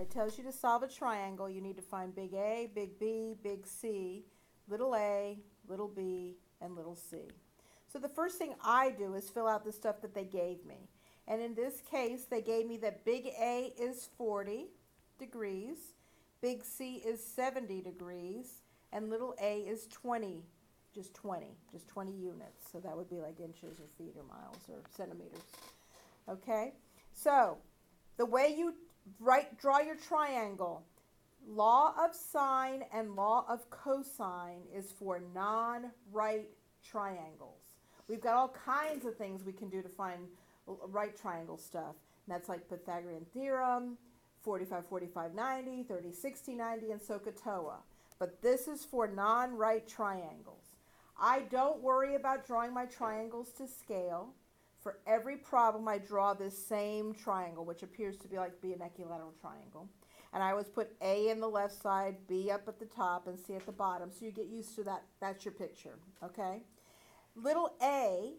it tells you to solve a triangle, you need to find big A, big B, big C, little a, little b, and little c. So the first thing I do is fill out the stuff that they gave me. And in this case, they gave me that big A is 40 degrees, big C is 70 degrees, and little a is 20, just 20 units. So that would be like inches or feet or miles or centimeters. Okay, so the way you draw your triangle, law of sine and law of cosine is for non-right triangles. We've got all kinds of things we can do to find right triangle stuff. And that's like Pythagorean theorem, 45, 45, 90, 30, 60, 90, and SOHCAHTOA. But this is for non-right triangles. I don't worry about drawing my triangles to scale. For every problem, I draw this same triangle, which appears to be an equilateral triangle. And I always put A in the left side, B up at the top, and C at the bottom. So you get used to that. That's your picture, okay? Little a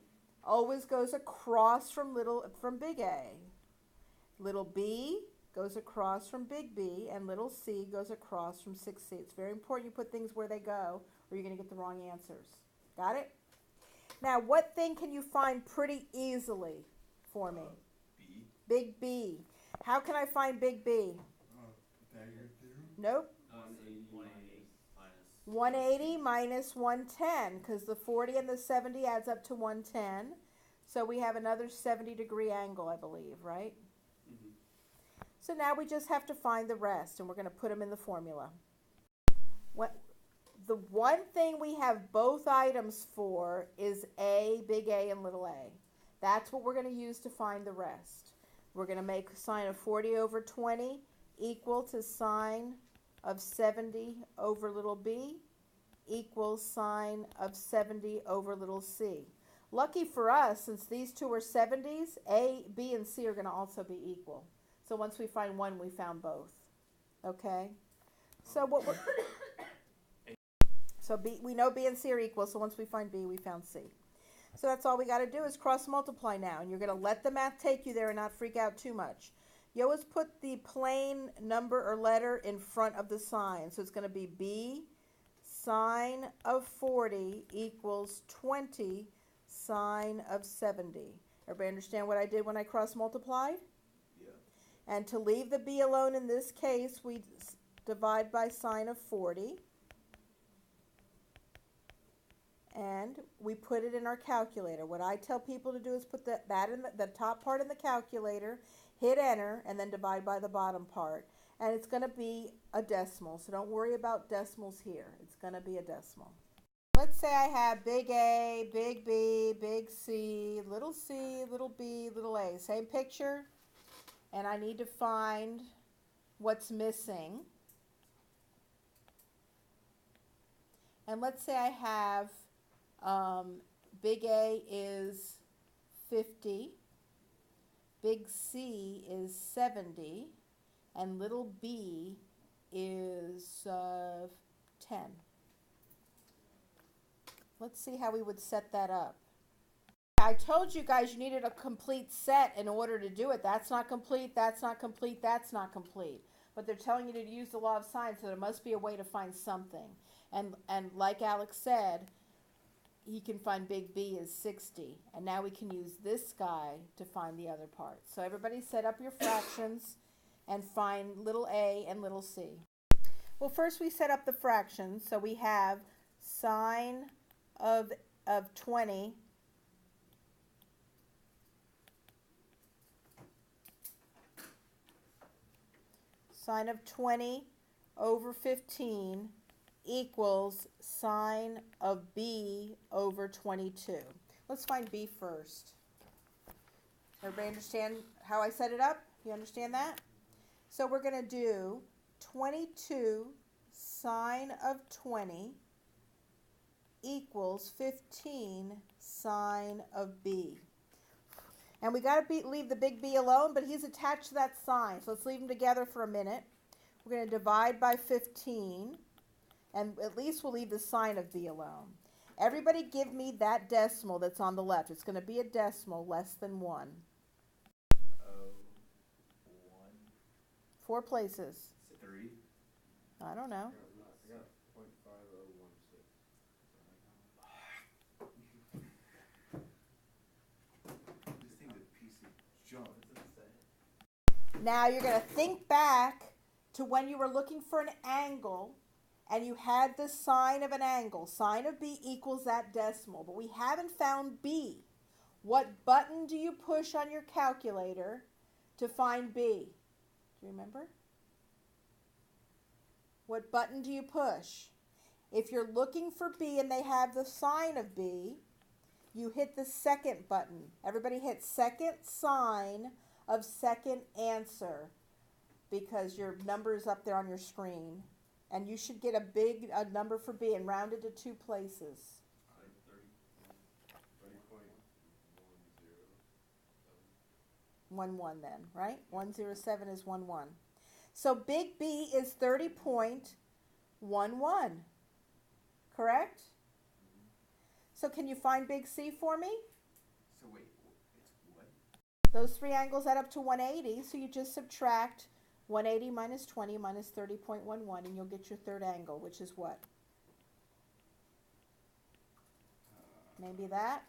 always goes across from big A. Little b goes across from big B, and little c goes across from 6c. It's very important you put things where they go, or you're going to get the wrong answers. Got it? Now, what thing can you find pretty easily for me? B. Big B. How can I find big B? Pythagorean theorem? Nope. 180 minus 110, because the 40 and the 70 adds up to 110. So we have another 70-degree angle, I believe, right? Mm-hmm. So now we just have to find the rest, and we're going to put them in the formula. The one thing we have both items for is A, big A, and little a. That's what we're going to use to find the rest. We're going to make sine of 40 over 20 equal to sine of 70 over little b equals sine of 70 over little c. Lucky for us, since these two are 70s, A, B, and C are going to also be equal. So once we find one, we found both. Okay? So B, we know B and C are equal, so once we find B, we found C. So that's all we got to do is cross multiply now, and you're going to let the math take you there and not freak out too much. You always put the plain number or letter in front of the sign. So it's going to be B sine of 40 equals 20 sine of 70. Everybody understand what I did when I cross multiplied? Yeah. And to leave the B alone in this case, we divide by sine of 40. And we put it in our calculator. What I tell people to do is put that in the top part in the calculator, hit enter, and then divide by the bottom part. And it's going to be a decimal, so don't worry about decimals here. It's going to be a decimal. Let's say I have big A, big B, big C, little b, little a. Same picture. And I need to find what's missing. And let's say I have big A is 50, big C is 70, and little b is 10. Let's see how we would set that up. I told you guys you needed a complete set in order to do it. That's not complete, that's not complete, that's not complete. But they're telling you to use the law of sine, so there must be a way to find something. And like Alex said, he can find big B is 60. And now we can use this guy to find the other part. So everybody set up your fractions and find little a and little c. Well, first we set up the fractions. So we have sine of 20 sine of 20 over 15 equals sine of b over 22. Let's find b first. Everybody understand how I set it up? You understand that? So we're going to do 22 sine of 20 equals 15 sine of b. And we got to leave the big B alone, but he's attached to that sign. So let's leave them together for a minute. We're going to divide by 15. And at least we'll leave the sign of B alone. Everybody give me that decimal that's on the left. It's going to be a decimal less than 1. 4 places. 3. I don't know. I got 0.5016. This thing's a piece of junk. Now you're going to think back to when you were looking for an angle and you had the sign of an angle. Sine of B equals that decimal, but we haven't found B. What button do you push on your calculator to find B? Do you remember? What button do you push? If you're looking for B and they have the sign of B, you hit the second button. Everybody hit second sign of second answer because your number is up there on your screen. And you should get a number for B and round it to 2 places. 1 then, right? 107 is 1 1. So big B is 30.11. Correct? So can you find big C for me? So wait, it's what? Those 3 angles add up to 180, so you just subtract 180 minus 20 minus 30.11 and you'll get your third angle, which is what? Maybe that?